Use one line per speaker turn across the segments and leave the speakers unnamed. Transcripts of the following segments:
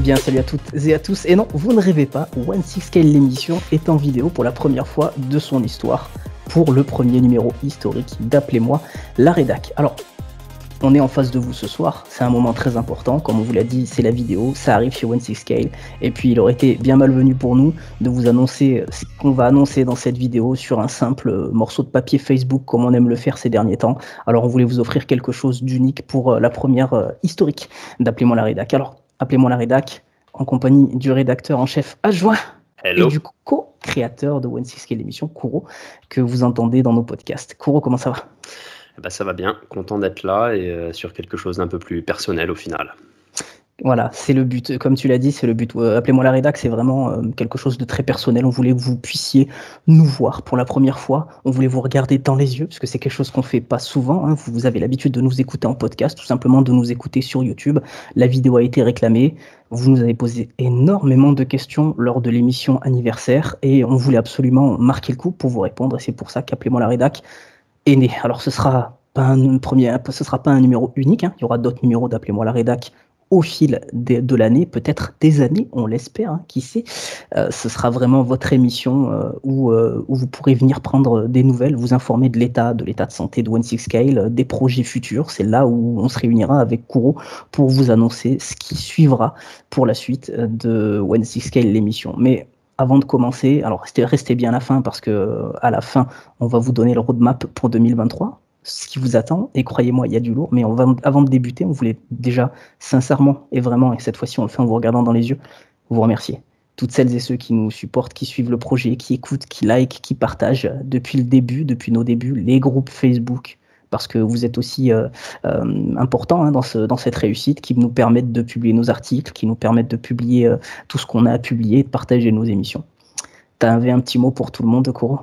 bien, salut à toutes et à tous. Et non, vous ne rêvez pas, 16Scale l'émission est en vidéo pour la première fois de son histoire pour le premier numéro historique d'Appelez-moi la rédac. Alors, on est en face de vous ce soir, c'est un moment très important, comme on vous l'a dit, c'est la vidéo, ça arrive chez 16Scale, et puis il aurait été bien malvenu pour nous de vous annoncer ce qu'on va annoncer dans cette vidéo sur un simple morceau de papier Facebook, comme on aime le faire ces derniers temps. Alors on voulait vous offrir quelque chose d'unique pour la première historique d'Appelez-moi la rédac. Alors, Appelez-moi la rédac, en compagnie du rédacteur en chef adjoint
Hello.
et du co-créateur de 16Scale l'émission, Kouro, que vous entendez dans nos podcasts. Kouro, comment ça va ?
Ça va bien, content d'être là et sur quelque chose d'un peu plus personnel au final.
Voilà, c'est le but, comme tu l'as dit, c'est le but. Appelez-moi la rédac, c'est vraiment quelque chose de très personnel. On voulait que vous puissiez nous voir pour la première fois. On voulait vous regarder dans les yeux, parce que c'est quelque chose qu'on fait pas souvent. Hein. Vous avez l'habitude de nous écouter en podcast, tout simplement de nous écouter sur YouTube. La vidéo a été réclamée. Vous nous avez posé énormément de questions lors de l'émission anniversaire et on voulait absolument marquer le coup pour vous répondre. Et c'est pour ça qu'Appelez-moi la rédac est né. Alors ce sera pas un numéro unique. Hein. Il y aura d'autres numéros d'Appelez-moi la rédac au fil de l'année, peut-être des années, on l'espère, hein, qui sait. Ce sera vraiment votre émission où vous pourrez venir prendre des nouvelles, vous informer de l'état de santé de 16Scale, des projets futurs. C'est là où on se réunira avec Kouro pour vous annoncer ce qui suivra pour la suite de 16Scale l'émission. Mais avant de commencer, alors restez bien à la fin parce que à la fin, on va vous donner le roadmap pour 2023. Ce qui vous attend, et croyez-moi, il y a du lourd, mais avant de débuter, on voulait déjà sincèrement et vraiment, et cette fois-ci on le fait en vous regardant dans les yeux, vous remercier. Toutes celles et ceux qui nous supportent, qui suivent le projet, qui écoutent, qui likent, qui partagent depuis le début, depuis nos débuts, les groupes Facebook, parce que vous êtes aussi importants hein, dans cette réussite, qui nous permettent de publier nos articles, qui nous permettent de publier tout ce qu'on a à publier, de partager nos émissions. Tu avais un petit mot pour tout le monde, Kouro ?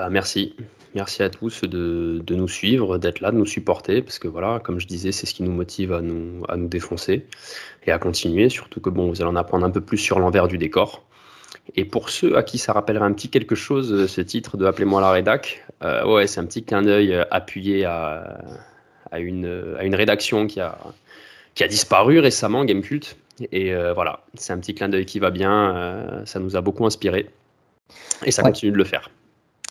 Merci. Merci à tous de nous suivre, d'être là, de nous supporter, parce que voilà, comme je disais, c'est ce qui nous motive à nous défoncer et à continuer, surtout que bon, vous allez en apprendre un peu plus sur l'envers du décor. Et pour ceux à qui ça rappellerait un petit quelque chose, ce titre de Appelez-moi la rédac, ouais, c'est un petit clin d'œil appuyé à une rédaction qui a disparu récemment, Gamecult. Et voilà, c'est un petit clin d'œil qui va bien, ça nous a beaucoup inspiré et ça continue de le faire.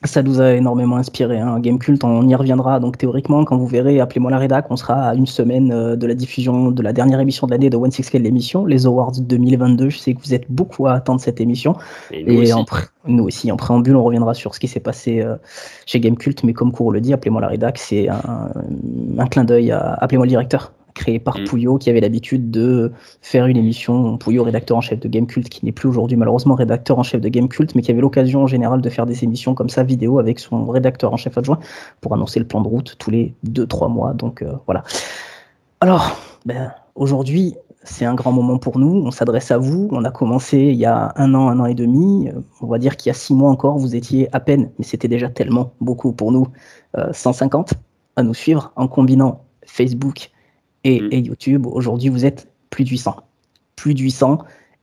Ça nous a énormément inspiré. Hein. Gamecult, on y reviendra. Donc théoriquement, quand vous verrez Appelez-moi la rédac, on sera à une semaine de la diffusion de la dernière émission de l'année de 16Scale l'émission, les Awards 2022. Je sais que vous êtes beaucoup à attendre cette émission.
Et nous
aussi, en préambule, on reviendra sur ce qui s'est passé chez Gamecult. Mais comme Kouro le dit, Appelez-moi la rédac, c'est un clin d'œil à Appelez-moi le directeur, créé par Pouillot, qui avait l'habitude de faire une émission. Pouillot, rédacteur en chef de Gamecult, qui n'est plus aujourd'hui malheureusement rédacteur en chef de Gamecult, mais qui avait l'occasion en général de faire des émissions comme ça, vidéo, avec son rédacteur en chef adjoint, pour annoncer le plan de route tous les 2-3 mois. Donc voilà. Alors, aujourd'hui, c'est un grand moment pour nous. On s'adresse à vous. On a commencé il y a un an et demi. On va dire qu'il y a 6 mois encore, vous étiez à peine, mais c'était déjà tellement beaucoup pour nous, 150 à nous suivre en combinant Facebook et YouTube. Aujourd'hui, vous êtes plus de 800. Plus de 800.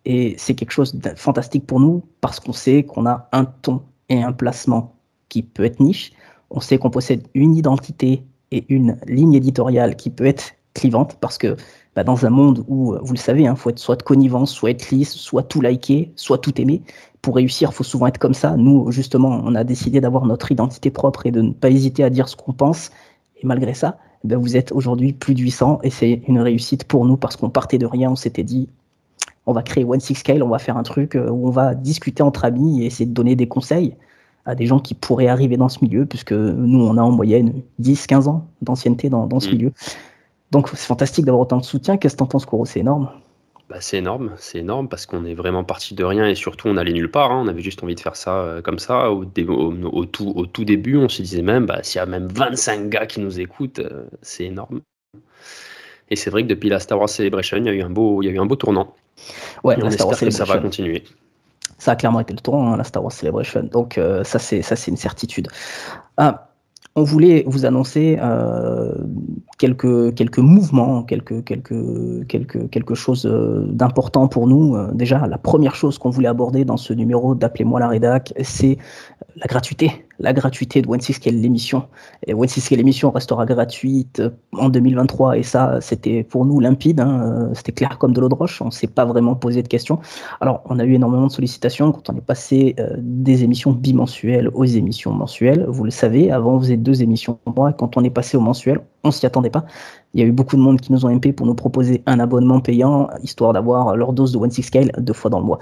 Et c'est quelque chose de fantastique pour nous parce qu'on sait qu'on a un ton et un placement qui peut être niche. On sait qu'on possède une identité et une ligne éditoriale qui peut être clivante parce que dans un monde où, vous le savez, il faut être soit de connivence, soit être lisse, soit tout liker, soit tout aimer. Pour réussir, il faut souvent être comme ça. Nous, justement, on a décidé d'avoir notre identité propre et de ne pas hésiter à dire ce qu'on pense. Et malgré ça, vous êtes aujourd'hui plus de 800 et c'est une réussite pour nous parce qu'on partait de rien, on s'était dit on va créer 16Scale, on va faire un truc où on va discuter entre amis et essayer de donner des conseils à des gens qui pourraient arriver dans ce milieu puisque nous on a en moyenne 10-15 ans d'ancienneté dans ce milieu. Donc c'est fantastique d'avoir autant de soutien. Qu'est-ce que t'en penses, Kouro ? C'est énorme.
C'est énorme parce qu'on est vraiment parti de rien et surtout on allait nulle part. Hein. On avait juste envie de faire ça comme ça. Au tout début, on se disait même s'il y a même 25 gars qui nous écoutent, c'est énorme. Et c'est vrai que depuis la Star Wars Celebration, il y a eu un beau tournant.
Ouais,
et on espère que ça va continuer.
Ça a clairement été le tournant, la Star Wars Celebration. Donc ça c'est une certitude. On voulait vous annoncer quelques mouvements, quelque chose d'important pour nous. Déjà, la première chose qu'on voulait aborder dans ce numéro d'Appelez-moi la rédac, c'est la gratuité de One6K l'émission. Et One6K l'émission restera gratuite en 2023 et ça, c'était pour nous limpide, hein, c'était clair comme de l'eau de roche, on ne s'est pas vraiment posé de questions. Alors, on a eu énormément de sollicitations quand on est passé des émissions bimensuelles aux émissions mensuelles. Vous le savez, avant on faisait 2 émissions par mois et quand on est passé au mensuel, on s'y attendait pas. Il y a eu beaucoup de monde qui nous ont MP pour nous proposer un abonnement payant, histoire d'avoir leur dose de One6K 2 fois dans le mois.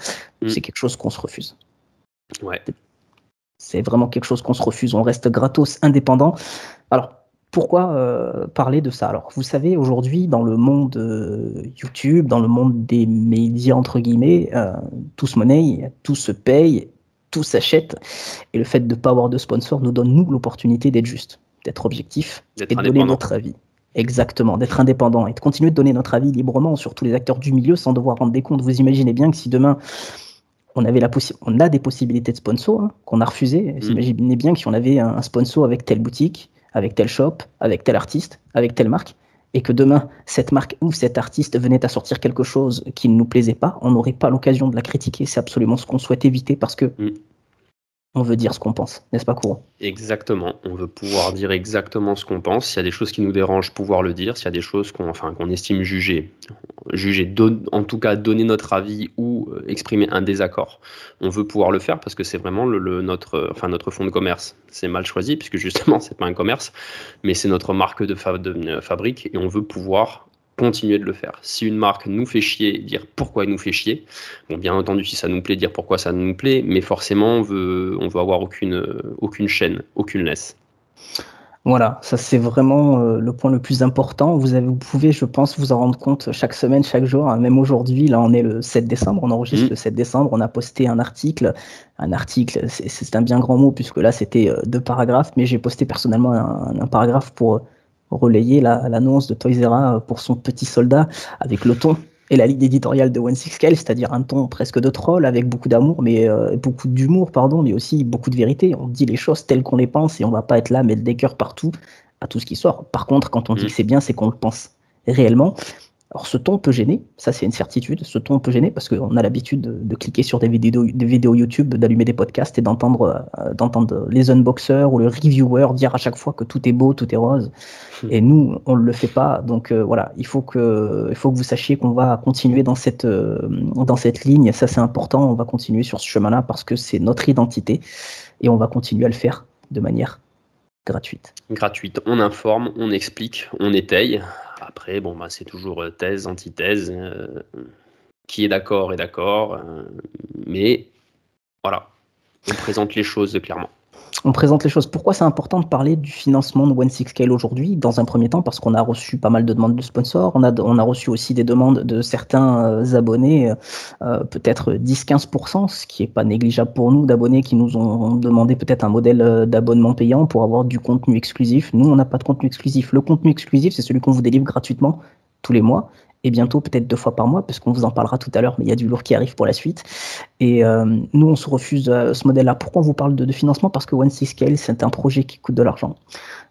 C'est quelque chose qu'on se refuse.
Ouais.
C'est vraiment quelque chose qu'on se refuse. On reste gratos, indépendant. Alors, pourquoi parler de ça? Alors, vous savez, aujourd'hui, dans le monde YouTube, dans le monde des médias, entre guillemets, tout se monnaie, tout se paye, tout s'achète. Et le fait de ne pas avoir de sponsor nous donne, nous, l'opportunité d'être juste, d'être objectif et de donner notre avis. Exactement, d'être indépendant et de continuer de donner notre avis librement sur tous les acteurs du milieu sans devoir rendre des comptes. Vous imaginez bien que si demain on a des possibilités de sponsor qu'on a refusé, vous imaginez bien que si on avait un sponsor avec telle boutique, avec tel shop, avec tel artiste, avec telle marque, et que demain cette marque ou cet artiste venait à sortir quelque chose qui ne nous plaisait pas, on n'aurait pas l'occasion de la critiquer. C'est absolument ce qu'on souhaite éviter parce que on veut dire ce qu'on pense, n'est-ce pas, Kourou?
Exactement, on veut pouvoir dire exactement ce qu'on pense. S'il y a des choses qui nous dérangent, pouvoir le dire. S'il y a des choses qu'on estime juger, en tout cas donner notre avis ou exprimer un désaccord, on veut pouvoir le faire parce que c'est vraiment notre fonds de commerce. C'est mal choisi puisque justement c'est pas un commerce, mais c'est notre marque de fabrique et on veut pouvoir continuer de le faire. Si une marque nous fait chier, dire pourquoi elle nous fait chier. Bon, bien entendu, si ça nous plaît, dire pourquoi ça nous plaît, mais forcément, on veut avoir aucune chaîne, aucune laisse.
Voilà, ça c'est vraiment le point le plus important. Vous pouvez, je pense, vous en rendre compte chaque semaine, chaque jour, hein, même aujourd'hui. Là, on est le 7 décembre, on enregistre le 7 décembre. On a posté un article. Un article, c'est un bien grand mot puisque là, c'était 2 paragraphes, mais j'ai posté personnellement un paragraphe pour relayer l'annonce de Toys R Us pour son petit soldat avec le ton et la ligne éditoriale de One6K, c'est-à-dire un ton presque de troll avec beaucoup d'amour, mais beaucoup d'humour, mais aussi beaucoup de vérité. On dit les choses telles qu'on les pense et on va pas être là, mettre des cœurs partout à tout ce qui sort. Par contre, quand on dit que c'est bien, c'est qu'on le pense réellement. Alors ce ton peut gêner, ça c'est une certitude, ce ton peut gêner parce qu'on a l'habitude de cliquer sur des vidéos YouTube, d'allumer des podcasts et d'entendre les unboxers ou le reviewer dire à chaque fois que tout est beau, tout est rose. Et nous, on ne le fait pas. Donc voilà, il faut que vous sachiez qu'on va continuer dans cette ligne. Ça c'est important, on va continuer sur ce chemin-là parce que c'est notre identité et on va continuer à le faire de manière gratuite.
Gratuite, on informe, on explique, on étaye. Après, c'est toujours thèse, antithèse. Qui est d'accord est d'accord. Mais voilà, on présente les choses clairement.
On présente les choses. Pourquoi c'est important de parler du financement de One6K aujourd'hui? Dans un premier temps, parce qu'on a reçu pas mal de demandes de sponsors. On a reçu aussi des demandes de certains abonnés, peut-être 10-15%, ce qui n'est pas négligeable pour nous, d'abonnés qui nous ont demandé peut-être un modèle d'abonnement payant pour avoir du contenu exclusif. Nous, on n'a pas de contenu exclusif. Le contenu exclusif, c'est celui qu'on vous délivre gratuitement tous les mois. Et bientôt peut-être 2 fois par mois, parce qu'on vous en parlera tout à l'heure, mais il y a du lourd qui arrive pour la suite. Et nous, on se refuse ce modèle-là. Pourquoi on vous parle de financement? Parce que One6K, c'est un projet qui coûte de l'argent.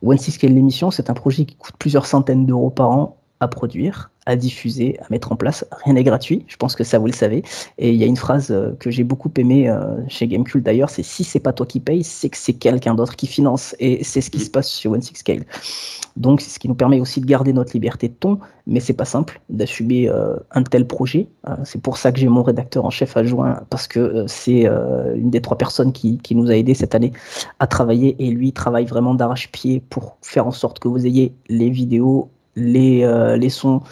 One6K, l'émission, c'est un projet qui coûte plusieurs centaines d'euros par an à produire, à diffuser, à mettre en place. Rien n'est gratuit, je pense que ça vous le savez. Et il y a une phrase que j'ai beaucoup aimée chez Gamecult d'ailleurs, c'est si c'est pas toi qui paye, c'est que c'est quelqu'un d'autre qui finance. Et c'est ce qui se passe chez One6K. Donc c'est ce qui nous permet aussi de garder notre liberté de ton, mais c'est pas simple d'assumer un tel projet. C'est pour ça que j'ai mon rédacteur en chef adjoint, parce que c'est une des 3 personnes qui nous a aidé cette année à travailler, et lui travaille vraiment d'arrache-pied pour faire en sorte que vous ayez les vidéos, les sons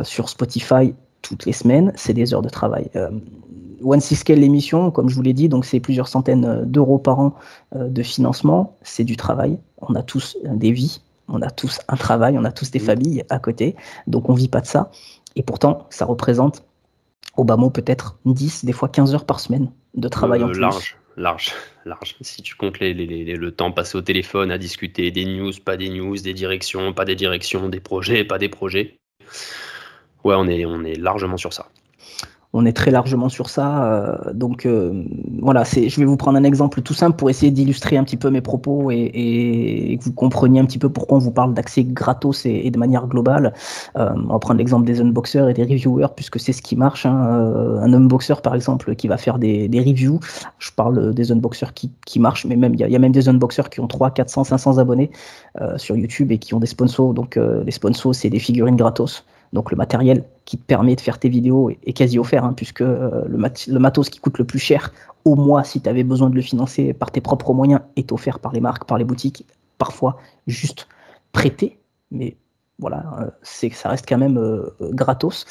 sur Spotify toutes les semaines. C'est des heures de travail. One6K l'émission, comme je vous l'ai dit, donc c'est plusieurs centaines d'euros par an de financement. C'est du travail. On a tous des vies. On a tous un travail, on a tous des familles à côté, donc on ne vit pas de ça. Et pourtant, ça représente, au bas mot, peut-être 10, des fois 15 heures par semaine de travail en plus.
Large. Si tu comptes le temps passé au téléphone à discuter des news, pas des news, des directions, pas des directions, des projets, pas des projets. Ouais, on est largement sur ça.
on est très largement sur ça. Donc voilà, je vais vous prendre un exemple tout simple pour essayer d'illustrer un petit peu mes propos et que vous compreniez un petit peu pourquoi on vous parle d'accès gratos et de manière globale. On va prendre l'exemple des unboxers et des reviewers puisque c'est ce qui marche. Un unboxer par exemple qui va faire des reviews. Je parle des unboxers qui marchent, mais même il y a même des unboxers qui ont 300, 400, 500 abonnés sur YouTube et qui ont des sponsors. Donc les sponsors, c'est des figurines gratos. Donc le matériel qui te permet de faire tes vidéos est quasi offert, puisque le matos qui coûte le plus cher au mois, si tu avais besoin de le financer par tes propres moyens, est offert par les marques, par les boutiques, parfois juste prêté, mais voilà, ça reste quand même gratos.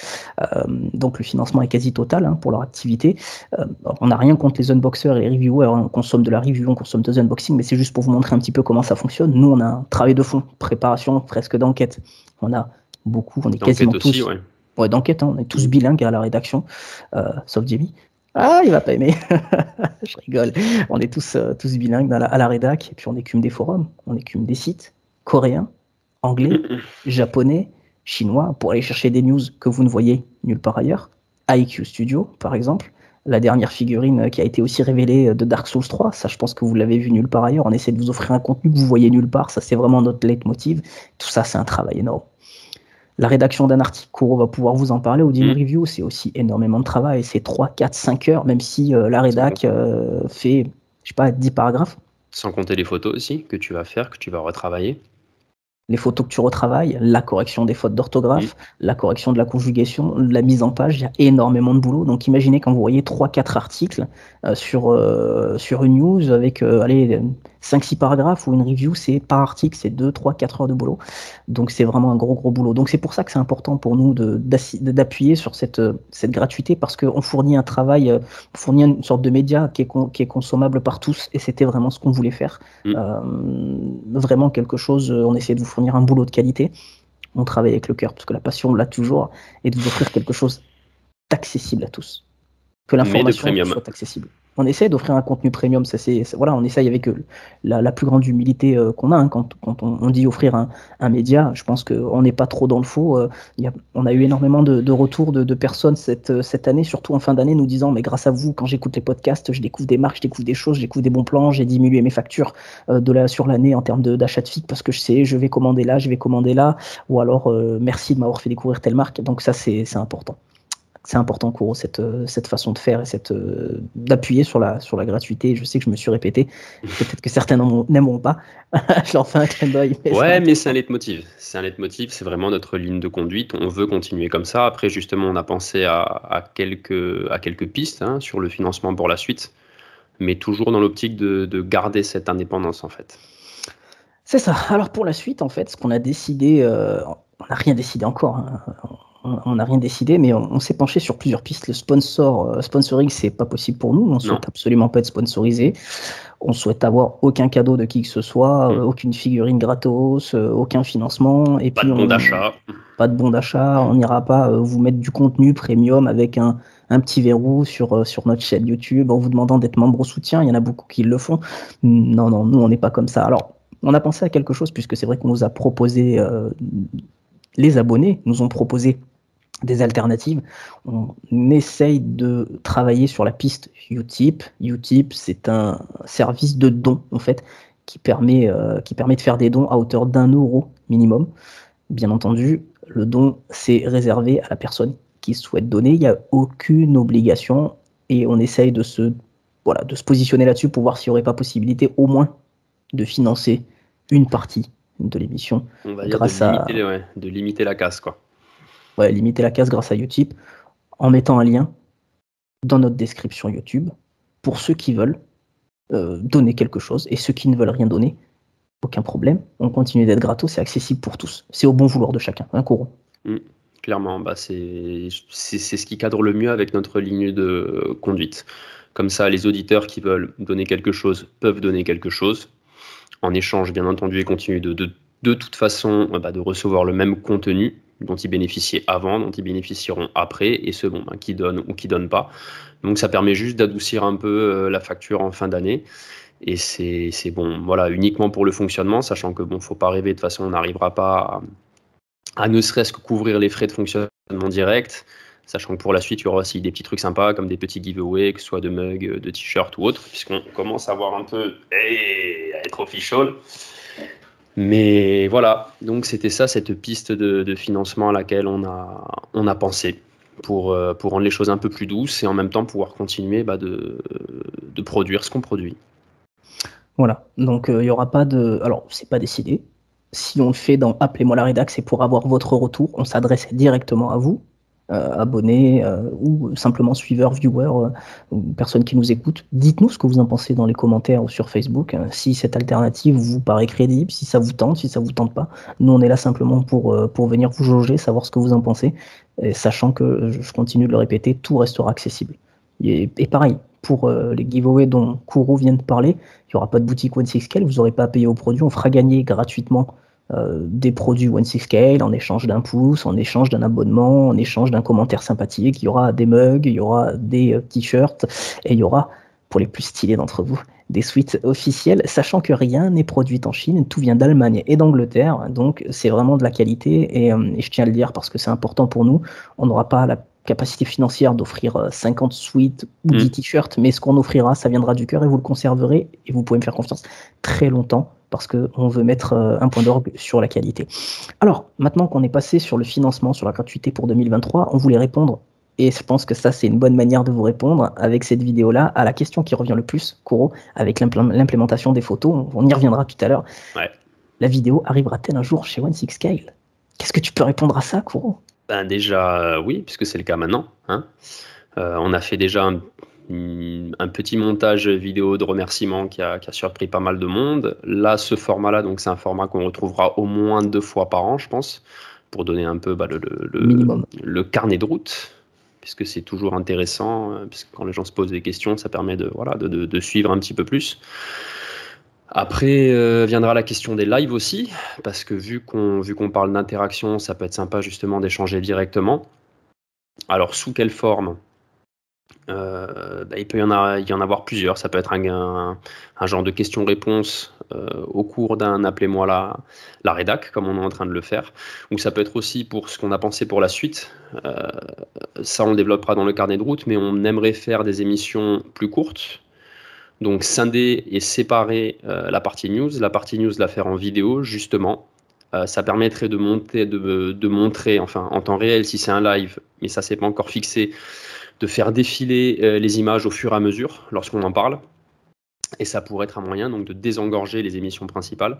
Donc le financement est quasi total pour leur activité. On n'a rien contre les unboxers et les reviewers, on consomme de la review, on consomme des unboxings, mais c'est juste pour vous montrer un petit peu comment ça fonctionne. Nous, on a un travail de fond, préparation presque d'enquête. On est quasiment
aussi,
tous... Ouais, d'enquête, on est tous bilingues à la rédaction, sauf Jimmy. Ah, il va pas aimer. Je rigole. On est tous bilingues à la rédac, et puis on écume des forums, on écume des sites coréens, anglais, japonais, chinois, pour aller chercher des news que vous ne voyez nulle part ailleurs. IQ Studio, par exemple, la dernière figurine qui a été aussi révélée de Dark Souls 3, ça je pense que vous l'avez vu nulle part ailleurs, on essaie de vous offrir un contenu que vous voyez nulle part, ça c'est vraiment notre leitmotiv. Tout ça c'est un travail énorme. La rédaction d'un article, Kuro va pouvoir vous en parler, ou d'une review, c'est aussi énormément de travail, c'est 3, 4, 5 heures, même si la rédac fait, je sais pas, 10 paragraphes.
Sans compter les photos aussi que tu vas faire, que tu vas retravailler.
Les photos que tu retravailles, la correction des fautes d'orthographe, la correction de la conjugation, la mise en page, il y a énormément de boulot. Donc imaginez quand vous voyez 3-4 articles sur une news avec 5-6 paragraphes ou une review, c'est par article, c'est 2, 3, 4 heures de boulot. Donc c'est vraiment un gros boulot. Donc c'est pour ça que c'est important pour nous d'appuyer sur cette gratuité parce qu'on fournit un travail, on fournit une sorte de média qui est consommable par tous et c'était vraiment ce qu'on voulait faire. Vraiment quelque chose, on essaie de vous fournir un boulot de qualité. On travaille avec le cœur parce que la passion, on l'a toujours, et de vous offrir quelque chose d'accessible à tous. Que l'information soit accessible. On essaie d'offrir un contenu premium, voilà, on essaye avec la plus grande humilité qu'on a quand on dit offrir un média. Je pense qu'on n'est pas trop dans le faux. On a eu énormément de retours de personnes cette année, surtout en fin d'année, nous disant mais grâce à vous, quand j'écoute les podcasts, je découvre des marques, je découvre des choses, je découvre des bons plans, j'ai diminué mes factures sur l'année en termes d'achat de FIC parce que je sais, je vais commander là, ou alors merci de m'avoir fait découvrir telle marque. Donc ça, c'est important. C'est important, Kuro, cette façon de faire et d'appuyer sur la gratuité. Je sais que je me suis répété. Peut-être que certains n'aimeront pas. Je leur fais un clin d'œil.
Mais c'est un leitmotiv. C'est un leitmotiv, c'est vraiment notre ligne de conduite. On veut continuer comme ça. Après, justement, on a pensé à quelques pistes sur le financement pour la suite, mais toujours dans l'optique de garder cette indépendance, en fait.
C'est ça. Alors, pour la suite, en fait, ce qu'on a décidé, on n'a rien décidé encore. On n'a rien décidé, mais on s'est penché sur plusieurs pistes. Le sponsoring, c'est pas possible pour nous. On souhaite absolument pas être sponsorisé. On souhaite avoir aucun cadeau de qui que ce soit, aucune figurine gratos, aucun financement. Et
pas de bon d'achat.
Pas de bon d'achat. On n'ira pas vous mettre du contenu premium avec un petit verrou sur notre chaîne YouTube en vous demandant d'être membre au soutien. Il y en a beaucoup qui le font. Non, nous, on n'est pas comme ça. Alors, on a pensé à quelque chose, puisque c'est vrai qu'on nous a proposé, les abonnés nous ont proposé des alternatives. On essaye de travailler sur la piste Utip. Utip, c'est un service de don, en fait, qui permet de faire des dons à hauteur d'1 € minimum. Bien entendu, le don, c'est réservé à la personne qui souhaite donner. Il n'y a aucune obligation et on essaye de se positionner là-dessus pour voir s'il n'y aurait pas possibilité au moins de financer une partie de l'émission.
On va dire de limiter la casse, quoi.
Ouais, limiter la casse grâce à Utip en mettant un lien dans notre description YouTube pour ceux qui veulent donner quelque chose et ceux qui ne veulent rien donner, aucun problème. On continue d'être gratos, c'est accessible pour tous. C'est au bon vouloir de chacun, Kuro.
Clairement, c'est ce qui cadre le mieux avec notre ligne de conduite. Comme ça, les auditeurs qui veulent donner quelque chose peuvent donner quelque chose. En échange, bien entendu, et continuent de toute façon de recevoir le même contenu dont ils bénéficiaient avant, dont ils bénéficieront après, et ceux qui donnent ou qui donnent pas. Donc ça permet juste d'adoucir un peu la facture en fin d'année. Et c'est bon, voilà, uniquement pour le fonctionnement, sachant que faut pas rêver, de toute façon, on n'arrivera pas à ne serait-ce que couvrir les frais de fonctionnement direct. Sachant que pour la suite, il y aura aussi des petits trucs sympas comme des petits giveaways, que ce soit de mugs, de t-shirts ou autres, puisqu'on commence à avoir un peu à être official. Mais voilà, donc c'était ça, cette piste de financement à laquelle on a pensé pour rendre les choses un peu plus douces et en même temps pouvoir continuer de produire ce qu'on produit.
Voilà, donc il n'y aura pas de... Alors, c'est pas décidé. Si on le fait dans Appelez-moi la rédac, c'est pour avoir votre retour. On s'adresse directement à vous, abonnés ou simplement suiveurs, viewers, ou personnes qui nous écoutent. Dites-nous ce que vous en pensez dans les commentaires ou sur Facebook. Si cette alternative vous paraît crédible, si ça vous tente, si ça vous tente pas. Nous, on est là simplement pour venir vous jauger, savoir ce que vous en pensez, et sachant que, je continue de le répéter, tout restera accessible. Et pareil, pour les giveaways dont Kourou vient de parler, il n'y aura pas de boutique One6Scale, vous n'aurez pas à payer au produit, on fera gagner gratuitement des produits One6Scale en échange d'un pouce, en échange d'un abonnement, en échange d'un commentaire sympathique. Il y aura des mugs, il y aura des t-shirts et il y aura, pour les plus stylés d'entre vous, des suites officielles, sachant que rien n'est produit en Chine, tout vient d'Allemagne et d'Angleterre, donc c'est vraiment de la qualité et je tiens à le dire parce que c'est important pour nous. On n'aura pas la capacité financière d'offrir 50 suites ou 10 t-shirts, mais ce qu'on offrira, ça viendra du cœur et vous le conserverez et vous pouvez me faire confiance très longtemps parce qu'on veut mettre un point d'orgue sur la qualité. Alors, maintenant qu'on est passé sur le financement, sur la gratuité pour 2023, on voulait répondre, et je pense que ça, c'est une bonne manière de vous répondre avec cette vidéo-là, à la question qui revient le plus, Kourou, avec l'implémentation des photos. On y reviendra tout à l'heure.
Ouais.
La vidéo arrivera-t-elle un jour chez One6Scale? Qu'est-ce que tu peux répondre à ça, Kourou?
Déjà, oui, puisque c'est le cas maintenant. Hein. On a fait déjà un petit montage vidéo de remerciements qui a surpris pas mal de monde. Là, ce format-là, donc c'est un format qu'on retrouvera au moins 2 fois par an, je pense, pour donner un peu le carnet de route, puisque c'est toujours intéressant, puisque quand les gens se posent des questions, ça permet de suivre un petit peu plus. Après viendra la question des lives aussi, parce que vu qu'on parle d'interaction, ça peut être sympa justement d'échanger directement. Alors, sous quelle forme? Il peut y en avoir plusieurs. Ça peut être un genre de questions-réponses au cours d'un Appelez-moi la rédac, comme on est en train de le faire. Ou ça peut être aussi pour ce qu'on a pensé pour la suite. Ça, on le développera dans le carnet de route, mais on aimerait faire des émissions plus courtes. Donc, scinder et séparer la partie news. La partie news, la faire en vidéo, justement. Ça permettrait de montrer, enfin, en temps réel, si c'est un live, mais ça, c'est pas encore fixé, de faire défiler les images au fur et à mesure lorsqu'on en parle. Et ça pourrait être un moyen donc de désengorger les émissions principales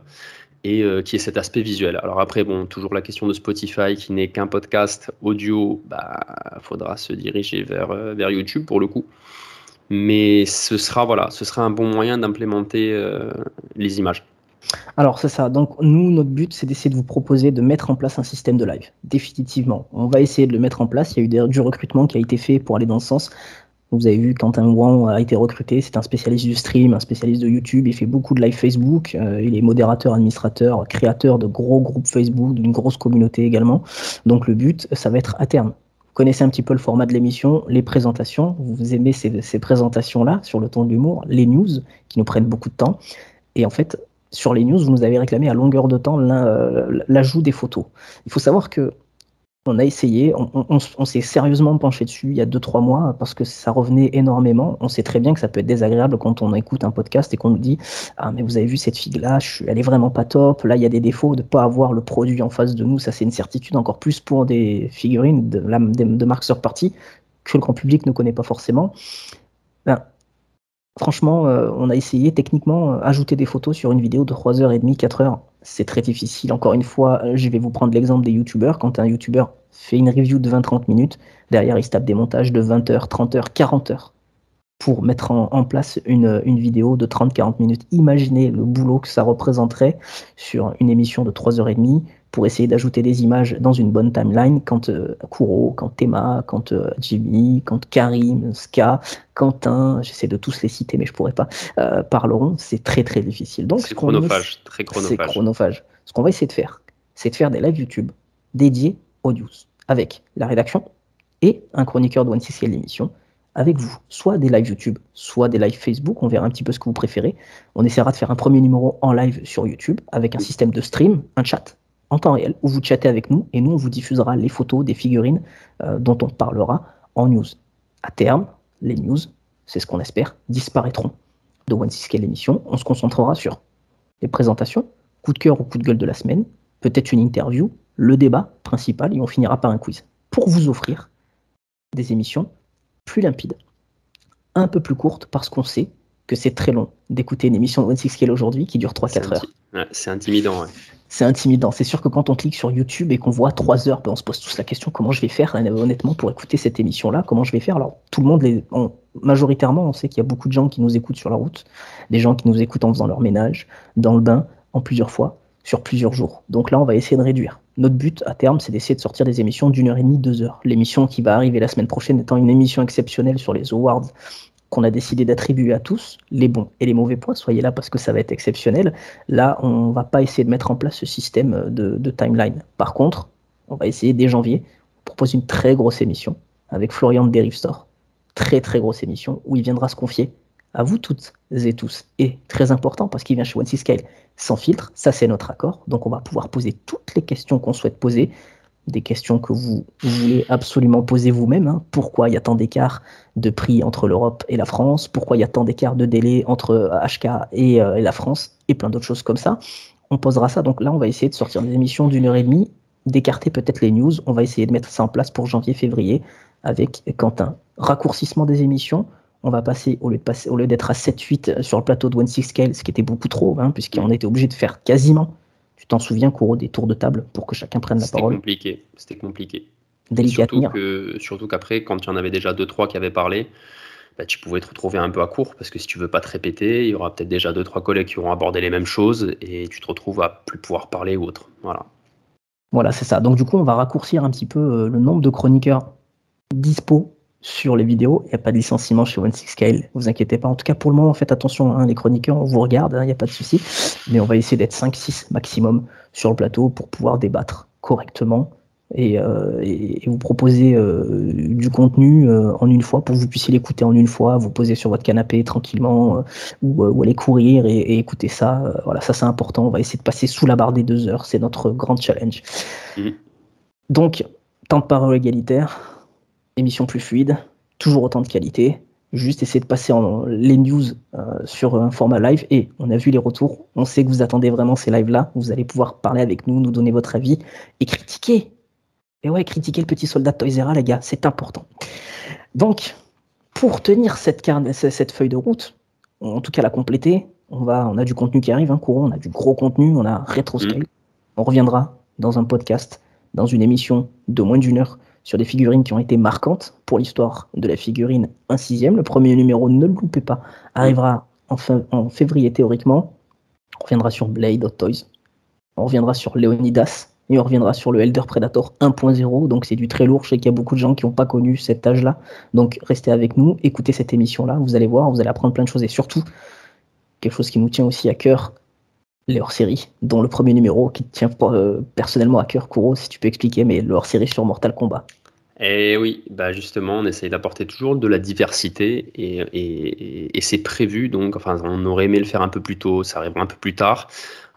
et qui est cet aspect visuel. Alors après, bon, toujours la question de Spotify qui n'est qu'un podcast audio, faudra se diriger vers YouTube pour le coup. Mais ce sera un bon moyen d'implémenter les images.
Alors c'est ça, donc nous, notre but, c'est d'essayer de vous proposer de mettre en place un système de live, définitivement. On va essayer de le mettre en place, il y a eu du recrutement qui a été fait pour aller dans ce sens. Vous avez vu, Quentin Ouan a été recruté, c'est un spécialiste du stream, un spécialiste de YouTube, il fait beaucoup de live Facebook, il est modérateur, administrateur, créateur de gros groupes Facebook, d'une grosse communauté également. Donc le but, ça va être à terme. Vous connaissez un petit peu le format de l'émission, les présentations, vous aimez ces présentations-là sur le ton de l'humour, les news qui nous prennent beaucoup de temps. Et en fait, sur les news, vous nous avez réclamé à longueur de temps l'ajout des photos. Il faut savoir que on a essayé, on s'est sérieusement penché dessus il y a 2-3 mois parce que ça revenait énormément. On sait très bien que ça peut être désagréable quand on écoute un podcast et qu'on nous dit « Ah, mais vous avez vu cette fille-là, elle est vraiment pas top. Là, il y a des défauts de ne pas avoir le produit en face de nous. » Ça, c'est une certitude, encore plus pour des figurines de marques third party que le grand public ne connaît pas forcément. Franchement, on a essayé techniquement ajouter des photos sur une vidéo de 3h30, 4h. C'est très difficile. Encore une fois, je vais vous prendre l'exemple des youtubeurs. Quand un youtubeur fait une review de 20-30 minutes, derrière, il se tape des montages de 20h, 30h, 40h pour mettre en place une vidéo de 30-40 minutes. Imaginez le boulot que ça représenterait sur une émission de 3h30 pour essayer d'ajouter des images dans une bonne timeline quand Kourou, quand Théma, quand Jimmy, quand Karim, Ska, Quentin, j'essaie de tous les citer mais je pourrais pas, parleront, c'est très très difficile. Donc,
c'est chronophage, très chronophage.
C'est chronophage. Ce qu'on va essayer de faire, c'est de faire des lives YouTube dédiés aux news, avec la rédaction et un chroniqueur de One6Scale l'émission, avec vous, soit des lives YouTube, soit des lives Facebook, on verra un petit peu ce que vous préférez. On essaiera de faire un premier numéro en live sur YouTube, avec un système de stream, un chat, en temps réel où vous chattez avec nous et nous on vous diffusera les photos des figurines dont on parlera en news. À terme, les news, c'est ce qu'on espère, disparaîtront de One Six Scale l'émission. On se concentrera sur les présentations, coup de cœur ou coup de gueule de la semaine, peut-être une interview, le débat principal et on finira par un quiz pour vous offrir des émissions plus limpides, un peu plus courtes parce qu'on sait que c'est très long d'écouter une émission de One Six Scale aujourd'hui qui dure 3-4 heures.
Ouais, c'est intimidant. Ouais.
C'est intimidant. C'est sûr que quand on clique sur YouTube et qu'on voit 3 heures, ben on se pose tous la question comment je vais faire honnêtement pour écouter cette émission-là, comment je vais faire. Alors tout le monde, majoritairement, on sait qu'il y a beaucoup de gens qui nous écoutent sur la route, des gens qui nous écoutent en faisant leur ménage, dans le bain, en plusieurs fois, sur plusieurs jours. Donc là, on va essayer de réduire. Notre but à terme, c'est d'essayer de sortir des émissions d'1h30, 2 heures. L'émission qui va arriver la semaine prochaine étant une émission exceptionnelle sur les awards qu'on a décidé d'attribuer à tous, les bons et les mauvais points. Soyez là parce que ça va être exceptionnel. Là, on va pas essayer de mettre en place ce système de timeline. Par contre, on va essayer dès janvier, on propose une très grosse émission avec Florian de Derive Store. Très très grosse émission où il viendra se confier à vous toutes et tous. Et très important parce qu'il vient chez One Six Scale sans filtre, ça c'est notre accord. Donc on va pouvoir poser toutes les questions qu'on souhaite poser, des questions que vous voulez absolument poser vous-même. Hein. Pourquoi il y a tant d'écart de prix entre l'Europe et la France? Pourquoi il y a tant d'écart de délai entre HK et la France? Et plein d'autres choses comme ça. On posera ça. Donc là, on va essayer de sortir des émissions d'1h30, d'écarter peut-être les news. On va essayer de mettre ça en place pour janvier-février avec Quentin. Raccourcissement des émissions. On va passer, au lieu d'être à 7-8 sur le plateau de One Six Scale, ce qui était beaucoup trop, hein, puisqu'on était obligé de faire quasiment. Tu t'en souviens, Kouro, des tours de table pour que chacun prenne la parole?
C'était compliqué.
Délicat à tenir.
Surtout qu'après, quand il y en avait déjà 2-3 qui avaient parlé, bah, tu pouvais te retrouver un peu à court parce que si tu veux pas te répéter, il y aura peut-être déjà 2-3 collègues qui auront abordé les mêmes choses et tu te retrouves à plus pouvoir parler ou autre.
Voilà, c'est ça. Donc du coup, on va raccourcir un petit peu le nombre de chroniqueurs dispo sur les vidéos. Il n'y a pas de licenciement chez One Six Scale, vous inquiétez pas. En tout cas, pour le moment, faites attention, hein, les chroniqueurs, on vous regarde, il n'y a pas de souci. Mais on va essayer d'être 5-6 maximum sur le plateau pour pouvoir débattre correctement et vous proposer du contenu en une fois pour que vous puissiez l'écouter en une fois, vous poser sur votre canapé tranquillement ou aller courir et écouter ça. Voilà, ça c'est important. On va essayer de passer sous la barre des 2 heures. C'est notre grand challenge. Donc, temps de parole égalitaire. Émission plus fluide, toujours autant de qualité, juste essayer de passer les news sur un format live et on a vu les retours, on sait que vous attendez vraiment ces lives-là, vous allez pouvoir parler avec nous donner votre avis et critiquer. Et ouais, critiquer le petit soldat de Toys R Us, les gars, c'est important. Donc, pour tenir cette feuille de route, en tout cas la compléter, on a du contenu qui arrive, hein, Kouro, on a du gros contenu, on a Retroscale, on reviendra dans un podcast, dans une émission de moins d'1 heure, sur des figurines qui ont été marquantes pour l'histoire de la figurine 1/6. Le premier numéro, ne le loupez pas, arrivera en février théoriquement. On reviendra sur Blade Hot Toys, on reviendra sur Leonidas, et on reviendra sur le Elder Predator 1.0, donc c'est du très lourd. Je sais qu'il y a beaucoup de gens qui n'ont pas connu cet âge-là, donc restez avec nous, écoutez cette émission-là, vous allez voir, vous allez apprendre plein de choses, et surtout, quelque chose qui nous tient aussi à cœur, les hors-séries, dont le premier numéro qui te tient personnellement à cœur, Kouro, si tu peux expliquer, mais le hors-série sur Mortal Kombat.
Et oui, bah justement, on essaye d'apporter toujours de la diversité et c'est prévu, donc enfin, on aurait aimé le faire un peu plus tôt, ça arrivera un peu plus tard,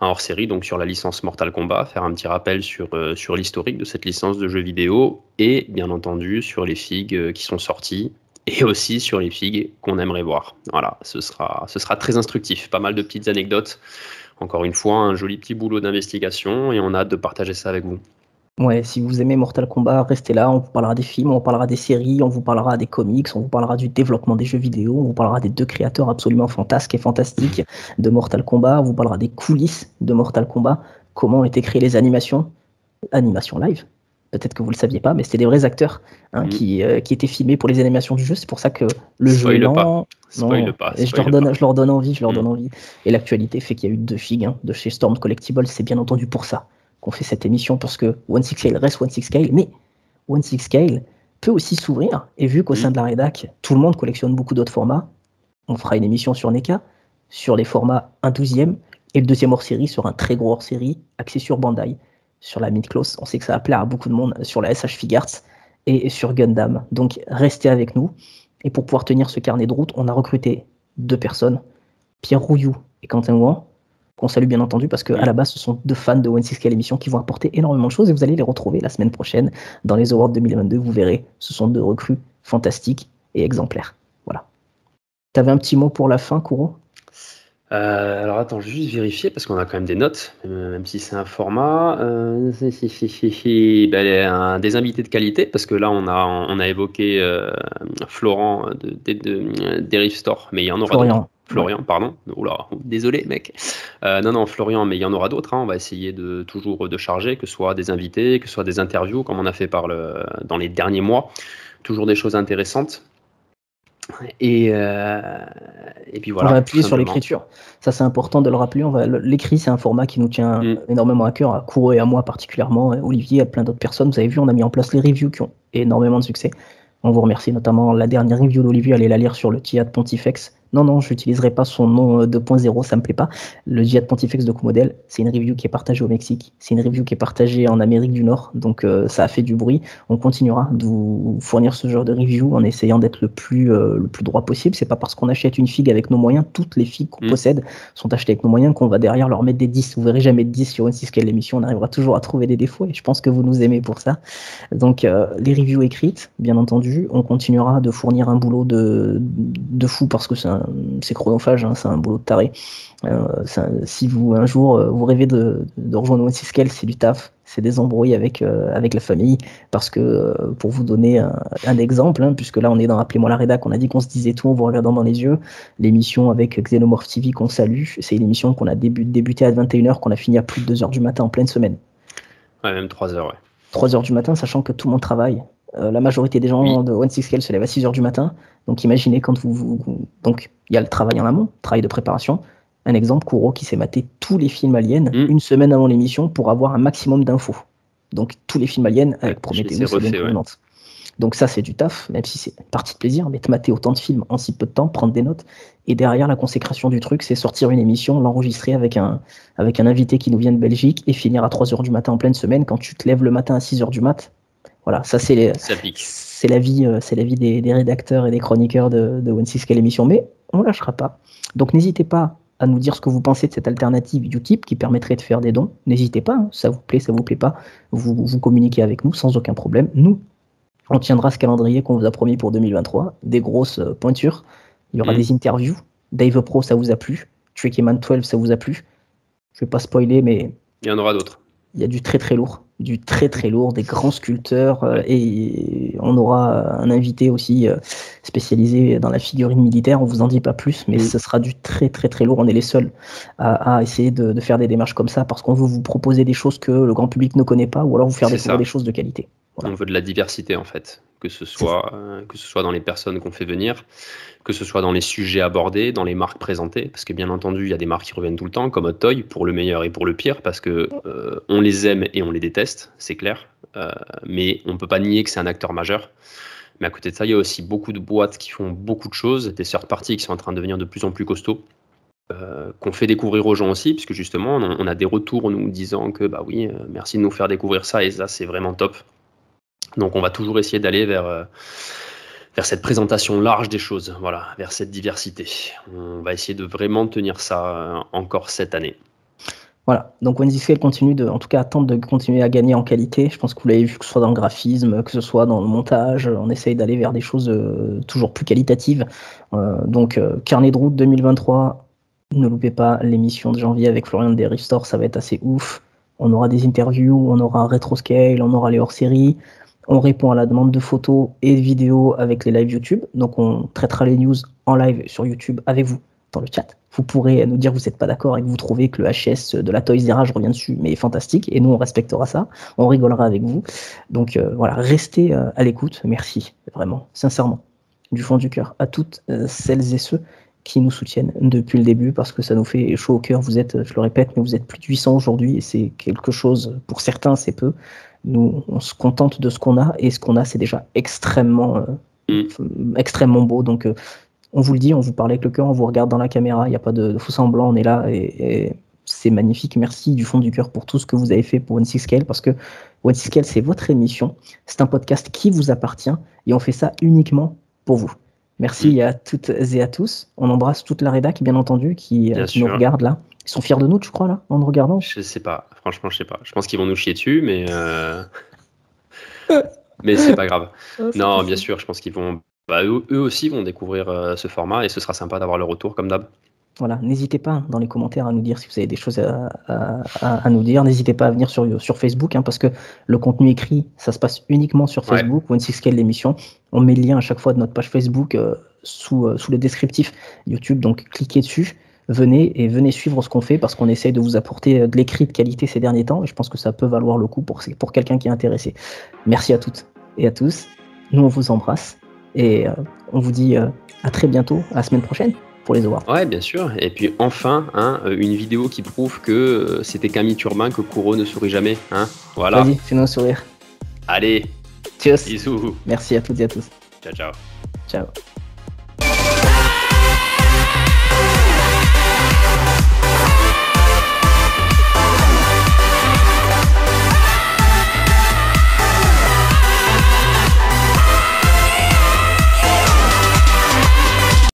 un hors-série, donc sur la licence Mortal Kombat, faire un petit rappel sur l'historique de cette licence de jeux vidéo et bien entendu sur les figues qui sont sorties et aussi sur les figues qu'on aimerait voir. Voilà, ce sera très instructif, pas mal de petites anecdotes. Encore une fois, un joli petit boulot d'investigation et on a hâte de partager ça avec vous.
Ouais, si vous aimez Mortal Kombat, restez là, on vous parlera des films, on vous parlera des séries, on vous parlera des comics, on vous parlera du développement des jeux vidéo, on vous parlera des 2 créateurs absolument fantasques et fantastiques de Mortal Kombat, on vous parlera des coulisses de Mortal Kombat, comment ont été créées les animations live. Peut-être que vous le saviez pas, mais c'était des vrais acteurs qui étaient filmés pour les animations du jeu. C'est pour ça que le jeu est lent.
Spoil pas.
Je leur donne envie. Et l'actualité fait qu'il y a eu 2 figues de chez Storm Collectibles. C'est bien entendu pour ça qu'on fait cette émission, parce que One Six Scale reste One Six Scale, mais One Six Scale peut aussi s'ouvrir. Et vu qu'au sein de la rédac, tout le monde collectionne beaucoup d'autres formats, on fera une émission sur NECA, sur les formats 1/12e, et le deuxième hors-série sera un très gros hors-série axé sur Bandai, sur la Mid-Close. On sait que ça va plaire à beaucoup de monde, sur la SH Figuarts et sur Gundam. Donc restez avec nous. Et pour pouvoir tenir ce carnet de route, on a recruté 2 personnes, Pierre Rouillou et Quentin Ouan. qu'on salue bien entendu, parce qu'à la base, ce sont 2 fans de One Six Scale émission qui vont apporter énormément de choses, et vous allez les retrouver la semaine prochaine dans les Awards 2022. Vous verrez, ce sont 2 recrues fantastiques et exemplaires. Voilà. Tu avais un petit mot pour la fin, Kouro ?
Alors attends, je vais juste vérifier parce qu'on a quand même des notes, même si c'est un format. Des invités de qualité, parce que là on a évoqué Florent des Rift Store, mais il y en aura d'autres. Florian, pardon. Oula, désolé mec. Non, Florian, mais il y en aura d'autres. On va essayer toujours de charger, que ce soit des invités, que ce soit des interviews, comme on a fait dans les derniers mois. Toujours des choses intéressantes. Et puis voilà.
On va appuyer sur l'écriture. Ça, c'est important de le rappeler. L'écrit, c'est un format qui nous tient énormément à cœur, à Kouro et à moi particulièrement, Olivier, à plein d'autres personnes. Vous avez vu, on a mis en place les reviews qui ont énormément de succès. On vous remercie, notamment la dernière review d'Olivier, allez la lire sur le Jihad Pontifex. Non, je n'utiliserai pas son nom 2.0, ça me plaît pas. Le Jihad Pontifex de Co-Model, c'est une review qui est partagée au Mexique, c'est une review qui est partagée en Amérique du Nord, donc ça a fait du bruit. On continuera de vous fournir ce genre de review en essayant d'être le plus droit possible. C'est pas parce qu'on achète une figue avec nos moyens, toutes les figues qu'on possède sont achetées avec nos moyens, qu'on va derrière leur mettre des 10. Vous verrez jamais de 10 sur One Six Scale l'émission, on arrivera toujours à trouver des défauts et je pense que vous nous aimez pour ça. Donc les reviews écrites, bien entendu, on continuera de fournir un boulot de fou parce que c'est chronophage, hein, c'est un boulot de taré. Si vous un jour vous rêvez de rejoindre One Six Scale, c'est du taf, c'est des embrouilles avec la famille, parce que pour vous donner un exemple, hein, puisque là on est dans Appelez-moi la rédac, on a dit qu'on se disait tout en vous regardant dans les yeux. L'émission avec Xenomorph TV qu'on salue, c'est une émission qu'on a débuté à 21h, qu'on a fini à plus de 2h du matin en pleine semaine.
Ouais, même 3h, ouais.
3h du matin, sachant que tout le monde travaille. La majorité des gens de One Six Scale se lèvent à 6h du matin. Donc imaginez quand donc il y a le travail en amont, travail de préparation. Un exemple, Kouro qui s'est maté tous les films aliens une semaine avant l'émission pour avoir un maximum d'infos. Donc tous les films aliens avec Prometheus et Alien. Donc ça c'est du taf, même si c'est une partie de plaisir, mais te mater autant de films en si peu de temps, prendre des notes. Et derrière, la consécration du truc, c'est sortir une émission, l'enregistrer avec un invité qui nous vient de Belgique et finir à 3h du matin en pleine semaine quand tu te lèves le matin à 6h du mat. Voilà, ça c'est la vie des rédacteurs et des chroniqueurs de One Six Scale émission, mais on lâchera pas. Donc n'hésitez pas à nous dire ce que vous pensez de cette alternative Utip qui permettrait de faire des dons. N'hésitez pas, hein, ça vous plaît pas, vous communiquez avec nous sans aucun problème. Nous, on tiendra ce calendrier qu'on vous a promis pour 2023, des grosses pointures. Il y aura des interviews. Dave Pro, ça vous a plu. Tricky Man 12, ça vous a plu. Je vais pas spoiler, mais
il y en aura d'autres.
Il y a du très très lourd, des grands sculpteurs, et on aura un invité aussi spécialisé dans la figurine militaire. On vous en dit pas plus, mais ce sera du très très très lourd. On est les seuls à essayer de faire des démarches comme ça parce qu'on veut vous proposer des choses que le grand public ne connaît pas, ou alors vous faire découvrir des choses de qualité.
Voilà. On veut de la diversité en fait, que ce soit dans les personnes qu'on fait venir, que ce soit dans les sujets abordés, dans les marques présentées, parce que bien entendu il y a des marques qui reviennent tout le temps, comme Hot Toy, pour le meilleur et pour le pire, parce que on les aime et on les déteste, c'est clair, mais on ne peut pas nier que c'est un acteur majeur. Mais à côté de ça, il y a aussi beaucoup de boîtes qui font beaucoup de choses, des third parties qui sont en train de devenir de plus en plus costauds, qu'on fait découvrir aux gens aussi, puisque justement on a des retours nous disant que bah oui, merci de nous faire découvrir ça, et ça c'est vraiment top. Donc on va toujours essayer d'aller vers cette présentation large des choses, voilà, vers cette diversité. On va essayer de vraiment tenir ça encore cette année.
Voilà, donc One Six Scale continue en tout cas attendre de continuer à gagner en qualité. Je pense que vous l'avez vu, que ce soit dans le graphisme, que ce soit dans le montage, on essaye d'aller vers des choses toujours plus qualitatives. Donc carnet de route 2023, ne loupez pas l'émission de janvier avec Florian des Rift Store, ça va être assez ouf. On aura des interviews, on aura Retroscale, on aura les hors-séries. On répond à la demande de photos et de vidéos avec les lives YouTube. Donc on traitera les news en live sur YouTube avec vous dans le chat. Vous pourrez nous dire que vous n'êtes pas d'accord et que vous trouvez que le HS de la Toys R Us, je reviens dessus, mais fantastique. Et nous, on respectera ça. On rigolera avec vous. Donc voilà, restez à l'écoute. Merci, vraiment, sincèrement, du fond du cœur, à toutes celles et ceux qui nous soutiennent depuis le début, parce que ça nous fait chaud au cœur. Vous êtes, je le répète, mais vous êtes plus de 800 aujourd'hui et c'est quelque chose, pour certains, c'est peu. Nous, on se contente de ce qu'on a, et ce qu'on a, c'est déjà extrêmement beau. Donc, on vous le dit, on vous parle avec le cœur, on vous regarde dans la caméra, il n'y a pas de faux semblant, on est là, et c'est magnifique. Merci du fond du cœur pour tout ce que vous avez fait pour One Six Scale, parce que One Six Scale, c'est votre émission, c'est un podcast qui vous appartient, et on fait ça uniquement pour vous. Merci à toutes et à tous. On embrasse toute la rédac, bien entendu, qui nous regarde là. Ils sont fiers de nous, tu crois, là, en nous regardant?
Je sais pas, franchement, je sais pas. Je pense qu'ils vont nous chier dessus, mais c'est pas grave. Non, bien sûr, je pense qu'ils vont. Eux aussi vont découvrir ce format et ce sera sympa d'avoir le retour comme d'hab.
Voilà, n'hésitez pas dans les commentaires à nous dire si vous avez des choses à nous dire. N'hésitez pas à venir sur Facebook, hein, parce que le contenu écrit, ça se passe uniquement sur Facebook, One Six Scale l'émission. On met le lien à chaque fois de notre page Facebook sous le descriptif YouTube, donc cliquez dessus, venez suivre ce qu'on fait, parce qu'on essaye de vous apporter de l'écrit de qualité ces derniers temps, et je pense que ça peut valoir le coup pour quelqu'un qui est intéressé. Merci à toutes et à tous. Nous, on vous embrasse, et on vous dit à très bientôt, à la semaine prochaine. Pour les awards.
Ouais, bien sûr. Et puis enfin, une vidéo qui prouve que c'était Camille Turban, que Kuro ne sourit jamais. Voilà.
Vas-y, fais-nous un sourire.
Allez.
Tchuss.
Bisous.
Merci à toutes et à tous.
Ciao, ciao.
Ciao.